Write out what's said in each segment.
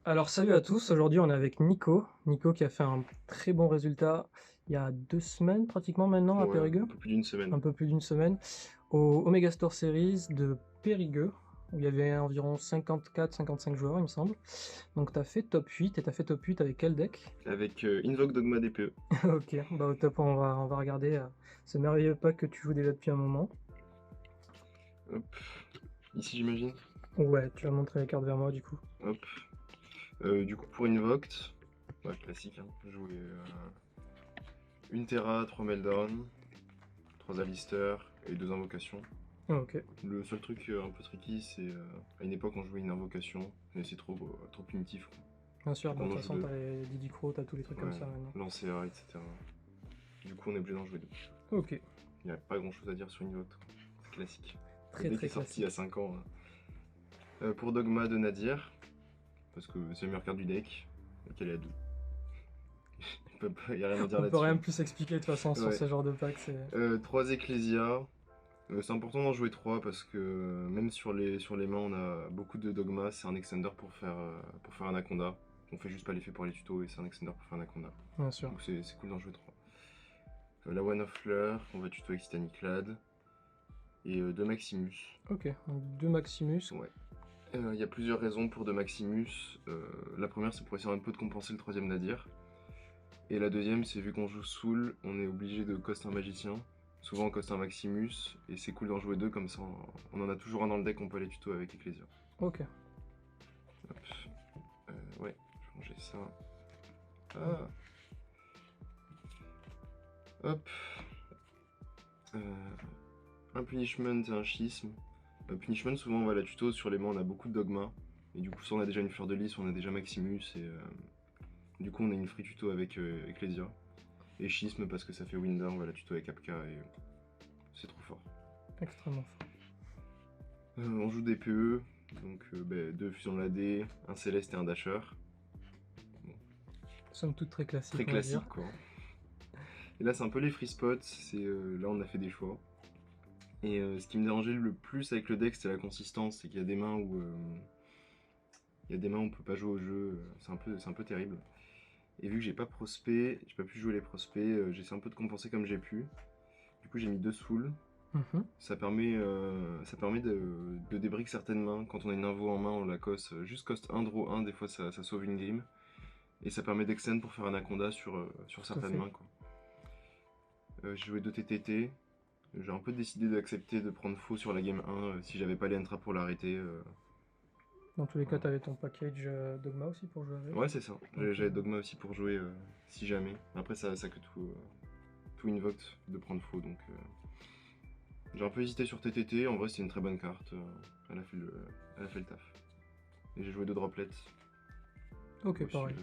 Alors salut à tous, aujourd'hui on est avec Nico. Nico qui a fait un très bon résultat il y a 2 semaines pratiquement maintenant à Ouais, Périgueux, un peu plus d'une semaine. un peu plus d'une semaine, au Omega Store Series de Périgueux, où il y avait environ 54-55 joueurs il me semble. Donc tu as fait top 8 et tu as fait top 8 avec quel deck? Avec Invoke Dogma DPE. Ok, bah au top on va regarder ce merveilleux pack que tu joues déjà depuis un moment. Hop. Ici, j'imagine. Ouais, tu vas montrer les cartes vers moi du coup. Hop. Du coup, pour Invoked, bah, classique, hein. Jouer une Terra, 3 Meltdown, 3 Alistair et 2 invocations. Ok, Le seul truc un peu tricky, c'est à une époque on jouait une invocation, mais c'est trop punitif, quoi. bien sûr, Du coup, bah, de on toute en joue façon deux. t'as les Didi Crow, t'as tous les trucs comme Ouais, ça maintenant. Lancea, etc. Du coup, on est obligé d'en jouer deux. Ok, Il n'y a pas grand chose à dire sur Invoked, quoi. C'est classique. Le très deck très est sorti il y a classique. 5 ans, hein. Pour Dogma de Nadir, parce que c'est la meilleure carte du deck, et qu'elle est à 2. Il n'y a rien à dire On peut là-dessus, rien hein. plus expliquer de toute façon sur Ouais. ce genre de pack, c'est... 3 Ecclesia. C'est important d'en jouer 3 parce que même sur les mains, on a beaucoup de dogma. C'est un extender pour faire Anaconda. On fait juste pas l'effet pour les tutos et c'est un extender pour faire Anaconda. Bien sûr. Donc c'est cool d'en jouer 3. La One of Fleur, qu'on va tuto avec Staniclad. Et 2 Maximus. Ok, donc 2 Maximus. Ouais. Il y a plusieurs raisons pour 2 Maximus. La première, c'est pour essayer un peu de compenser le troisième Nadir. Et la deuxième, c'est vu qu'on joue Soul, on est obligé de cost un magicien. Souvent on cost un Maximus, et c'est cool d'en jouer deux, comme ça on en a toujours un dans le deck, on peut aller tuto avec Ecclesia. Ok. Hop. Ouais, je vais ranger ça. Ah. Hop. Un Punishment et un Schisme. Punishment, souvent on va la tuto, sur les mains on a beaucoup de dogma. Et du coup, soit on a déjà une fleur de lys, soit on a déjà Maximus, et du coup on a une free tuto avec Ecclesia. Et Schisme parce que ça fait Winder, on va la tuto avec Apka, et c'est trop fort. Extrêmement fort. On joue des PE, donc 2 fusions de l'AD, un Céleste et un Dasher. Somme toute très classique, Très on va dire. classique, quoi. Et là c'est un peu les free spots, là on a fait des choix. Et ce qui me dérangeait le plus avec le deck, c'était la consistance, c'est qu'il y a des mains où on peut pas jouer au jeu, c'est un peu terrible. Et vu que j'ai pas prospect, j'ai pas pu jouer les prospects, j'essaie un peu de compenser comme j'ai pu. Du coup j'ai mis 2 souls. Mhm. Ça permet de débrick certaines mains. Quand on a une invo en main, on la coste, juste coste 1 draw 1, des fois ça sauve une game. Et ça permet d'extend pour faire Anaconda sur Tout à certaines fait. mains, quoi. J'ai joué 2 TTT. J'ai un peu décidé d'accepter de prendre faux sur la game 1 si j'avais pas les entra pour l'arrêter. Dans tous les cas, Voilà. t'avais ton package Dogma aussi pour jouer avec. Ouais, c'est ça. Donc, J'avais Dogma aussi pour jouer si jamais. Après, ça que tout invoked de prendre faux, donc j'ai un peu hésité sur TTT. En vrai, c'est une très bonne carte. Elle a fait le taf. Et j'ai joué 2 droplets. ok, Aussi, pareil.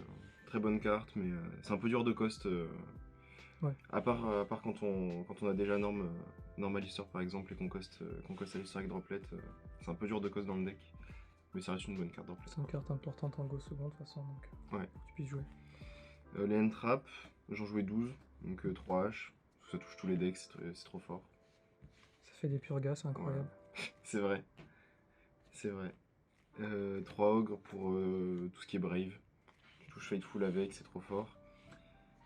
très bonne carte, mais c'est un peu dur de cost. Ouais. À part quand on a déjà normal Alistair par exemple et qu'on cost Alistair avec droplet, c'est un peu dur de cost dans le deck. Mais ça reste une bonne carte droplet. C'est une carte importante en go second de toute façon, donc Ouais. faut que tu puisses jouer. Les end trap, j'en jouais 12, donc 3 H. Ça touche tous les decks, c'est trop fort. Ça fait des purgas, c'est incroyable. Voilà. C'est vrai. C'est vrai. 3 ogres pour tout ce qui est brave. Je touche Fateful avec, c'est trop fort.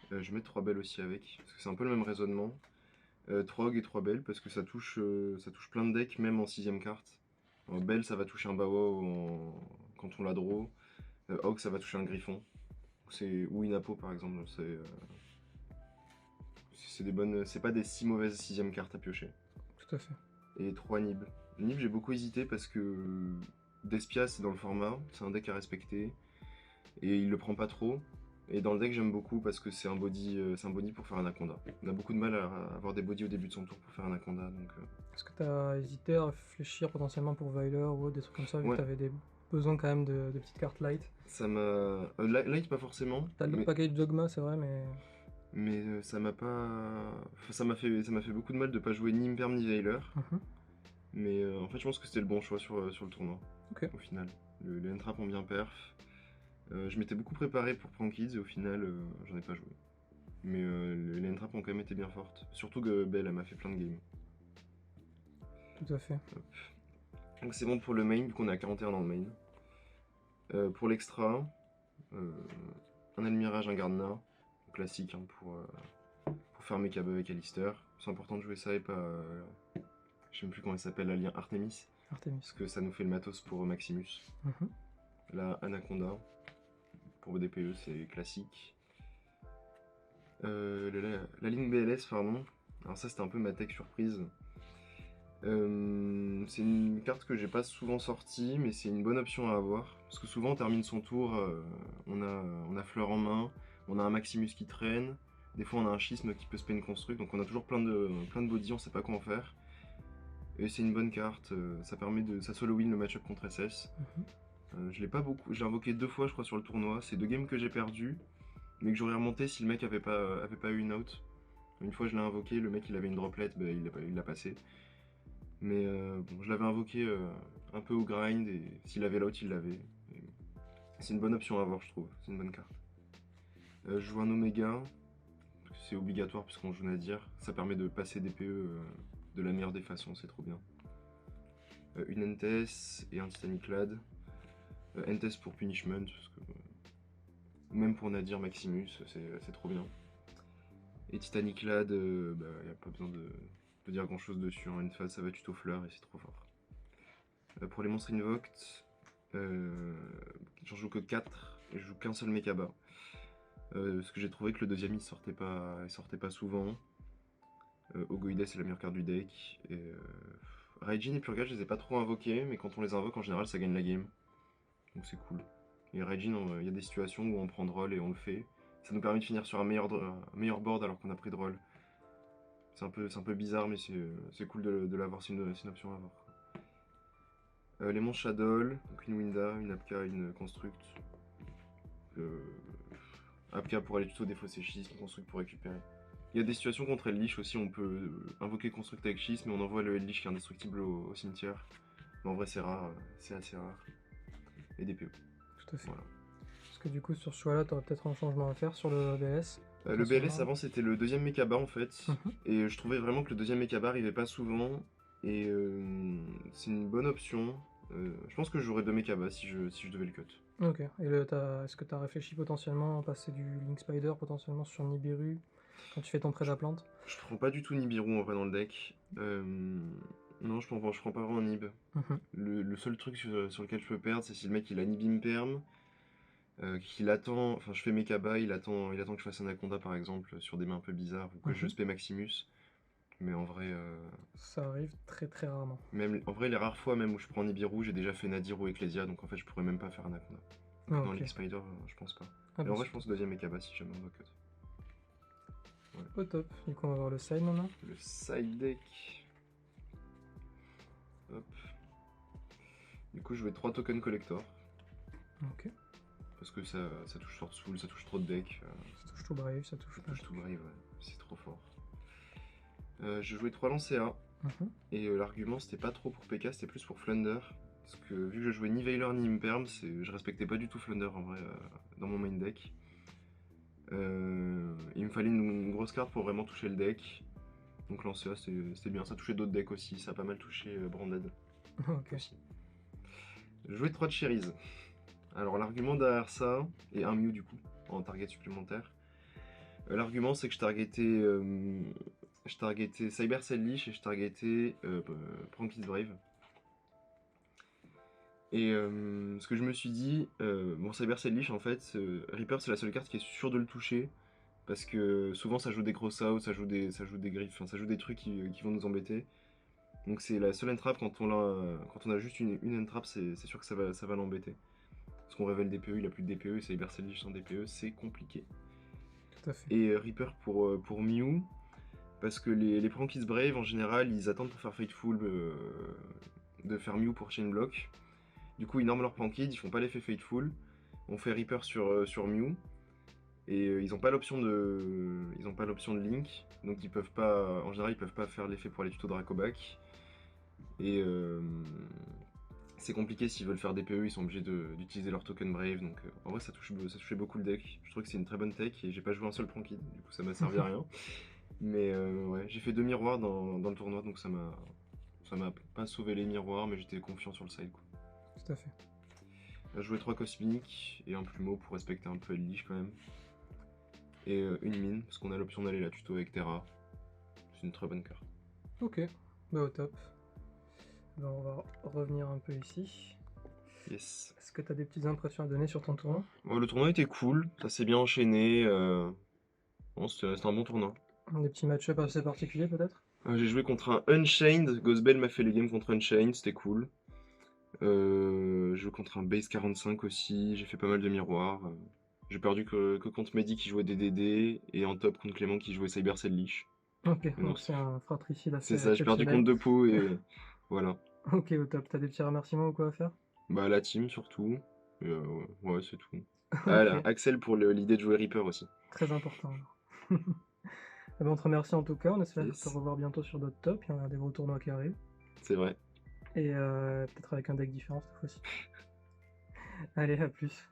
Je vais mettre 3 belles aussi avec, parce que c'est un peu le même raisonnement. 3 ogres et 3 belles, parce que ça touche plein de decks, même en 6ème carte. Belle, ça va toucher un Bawa quand on la draw. Ogre, ça va toucher un Griffon. Ou une Apo par exemple. C'est pas des si mauvaises 6ème cartes à piocher. Tout à fait. Et 3 Nib. Nib, j'ai beaucoup hésité parce que Despia, c'est dans le format, c'est un deck à respecter. Et il le prend pas trop. Et dans le deck, j'aime beaucoup parce que c'est un body pour faire Anaconda. On a beaucoup de mal à avoir des bodies au début de son tour pour faire Anaconda. Donc, Est-ce que t'as hésité à réfléchir potentiellement pour Veiler ou des trucs comme ça, vu que ouais, t'avais des besoins quand même de petites cartes light? ça m'a. Light, pas forcément. T'as le Mais, package Dogma, c'est vrai, mais... mais ça m'a pas. Enfin, ça m'a fait beaucoup de mal de pas jouer ni Imperm ni Veiler. Mhm. Mais en fait, je pense que c'était le bon choix sur le tournoi. Ok. Au final. Les Entrap ont bien perf. Je m'étais beaucoup préparé pour prendre Kids et au final, j'en ai pas joué. Mais les Entrap ont quand même été bien fortes. Surtout que Belle, elle m'a fait plein de games. Tout à fait. Donc c'est bon pour le main, vu qu'on est à 41 dans le main. Pour l'extra, un Almirage, un Gardena, classique hein, pour faire mes cabs avec Alistair. C'est important de jouer ça et pas. Je sais même plus comment elle s'appelle, la lien Artemis. Artemis. Parce que ça nous fait le matos pour Maximus. Mhm. La Anaconda, pour DPE, c'est classique. La ligne BLS, pardon. Alors ça, c'était un peu ma tech surprise. C'est une carte que j'ai pas souvent sortie, mais c'est une bonne option à avoir. Parce que souvent on termine son tour, on a fleur en main, on a un Maximus qui traîne, des fois on a un schisme qui peut spam une construct, donc on a toujours plein de body, on sait pas quoi en faire. Et c'est une bonne carte, ça permet de. Ça solo win le match-up contre SS. Je l'ai pas beaucoup, je l'ai invoqué 2 fois je crois sur le tournoi, c'est 2 games que j'ai perdu, mais que j'aurais remonté si le mec avait pas eu une out. Une fois je l'ai invoqué, le mec il avait une droplet, bah, il l'a passé. Mais bon, je l'avais invoqué un peu au grind et s'il avait l'out, il l'avait. C'est une bonne option à avoir, je trouve. C'est une bonne carte. Je joue un Oméga. C'est obligatoire puisqu'on joue Nadir. Ça permet de passer des PE de la meilleure des façons, c'est trop bien. Une Entes et un Titanic Lad. Entes pour Punishment, parce que, même pour Nadir Maximus, c'est trop bien. Et Titanic Lad, bah, y a pas besoin de dire grand chose dessus, hein. Une phase ça va tuto fleur et c'est trop fort. Pour les monstres invoked, j'en joue que 4 et je joue qu'un seul Mekaba. Parce que j'ai trouvé que le deuxième il sortait pas souvent. Ogoïdes c'est la meilleure carte du deck. Et, Raijin et Purga je les ai pas trop invoqués, mais quand on les invoque en général ça gagne la game. Donc c'est cool. Et Raijin, il y a des situations où on prend de roll et on le fait. Ça nous permet de finir sur un meilleur board alors qu'on a pris de roll. C'est un peu bizarre, mais c'est cool de l'avoir, c'est une option à avoir. Les monstres Shadow, donc une Winda, une Apka, une Construct. Apka pour aller tuto défausser Schisme, Construct pour récupérer. Il y a des situations contre Ellich aussi, on peut invoquer Construct avec Schisme, mais on envoie le Ellich qui est indestructible au cimetière. Mais en vrai c'est rare, c'est assez rare. Et des PO. Tout à fait. Voilà. Parce que du coup, sur ce choix-là, tu auras peut-être un changement à faire sur le BLS. Le BLS avant c'était le deuxième Mekaba en fait. Et je trouvais vraiment que le deuxième Mekaba arrivait pas souvent. Et c'est une bonne option. Je pense que j'aurais 2 Mekaba si je devais le cut. Ok. Et est-ce que tu as réfléchi potentiellement à passer du Link Spider potentiellement sur Nibiru quand tu fais ton Prédaplante? Je prends pas du tout Nibiru en vrai dans le deck. Non, je prends pas vraiment Nib. Le seul truc sur lequel je peux perdre, c'est si le mec il a Nibim Perm, qu'il attend, enfin je fais Mekaba, il attend que je fasse Anaconda par exemple sur des mains un peu bizarres ou que je spé Maximus. Mais en vrai. Ça arrive très très rarement. Même, en vrai, les rares fois même où je prends Nibiru, j'ai déjà fait Nadir ou Ecclesia, donc en fait je pourrais même pas faire Anaconda. Donc dans Link Spider, je pense pas. Et en vrai, je pense deuxième Mekaba si jamais on doit cut. Ouais. Au top. Du coup, on va voir le side maintenant. Le side deck. Hop. Du coup, je vais 3 tokens collector. Ok. Parce que ça touche Sword Soul, ça touche trop de decks. Ça touche tout Brave, ça touche tout Brave, ouais. C'est trop fort. Je jouais 3 lancers. Et l'argument c'était pas trop pour PK, c'était plus pour Flunder. Parce que vu que je jouais ni Veiler ni Imperm, je respectais pas du tout Flunder en vrai dans mon main deck. Il me fallait une grosse carte pour vraiment toucher le deck. Donc Lancea c'était bien, ça touchait d'autres decks aussi, ça a pas mal touché Branded. Ok. Aussi. Je jouais 3 de Cherries. Alors l'argument derrière ça, et un Mew du coup, en target supplémentaire. L'argument c'est que je targetais Cyber Cell Leash et je targetais Prankis Brave. Et ce que je me suis dit, bon Cyber Cell Leash en fait, Reaper c'est la seule carte qui est sûre de le toucher. Parce que souvent ça joue des gros outs, ça joue des griffes, enfin ça joue des trucs qui vont nous embêter. Donc c'est la seule entrap quand on a juste une entrap, c'est sûr que ça va l'embêter. Parce qu'on révèle DPE, il a plus de DPE, et Cyber Cell Leash sans DPE, c'est compliqué. Tout à fait. Et Reaper pour Mew. Parce que les Prankis Brave, en général, ils attendent pour faire Fateful de faire Mew pour Chain Block. Du coup, ils norment leur Prankid, ils font pas l'effet Fateful. On fait Reaper sur Mew. Et ils ont pas l'option de Link. Donc ils peuvent pas, en général, ils peuvent pas faire l'effet pour les tutos Dracoback. Et c'est compliqué s'ils veulent faire des PE, ils sont obligés d'utiliser leur token Brave. Donc en vrai, ça touchait beaucoup le deck. Je trouve que c'est une très bonne tech et j'ai pas joué un seul Prankid. Du coup, ça m'a servi à rien. Mais ouais, j'ai fait 2 miroirs dans le tournoi, donc ça m'a Ça m'a pas sauvé les miroirs, mais j'étais confiant sur le side, quoi. Tout à fait. Là, je jouais 3 cosmiques et un plumeau pour respecter un peu le liche quand même. Et une mine, parce qu'on a l'option d'aller la tuto avec Terra. C'est une très bonne carte. Ok, bah au top. Alors, on va revenir un peu ici. Yes. Est-ce que tu as des petites impressions à donner sur ton tournoi? Ouais, le tournoi était cool, ça s'est bien enchaîné. Bon, c'était un bon tournoi. Des petits match-up assez particuliers peut-être? J'ai joué contre un Unchained. Ghostbell m'a fait les games contre Unchained, c'était cool. J'ai joué contre un Base 45 aussi, j'ai fait pas mal de miroirs. J'ai perdu que contre Mehdi qui jouait DDD et en top contre Clément qui jouait Cyber Cell Leash. Ok, Mais non, donc c'est un fratricide c'est assez ça, j'ai perdu contre exceptionnel. deux pots et voilà. Ok, au top. T'as des petits remerciements ou quoi à faire? Bah, la team surtout. Et, ouais, c'est tout. Ah là, Ok, Axel pour l'idée de jouer Reaper aussi. très important alors. Eh ben, on te remercie en tout cas, on espère te Yes, revoir bientôt sur d'autres tops, il y en a des gros tournois qui arrivent. c'est vrai. Et peut-être avec un deck différent cette fois-ci. Allez, à plus.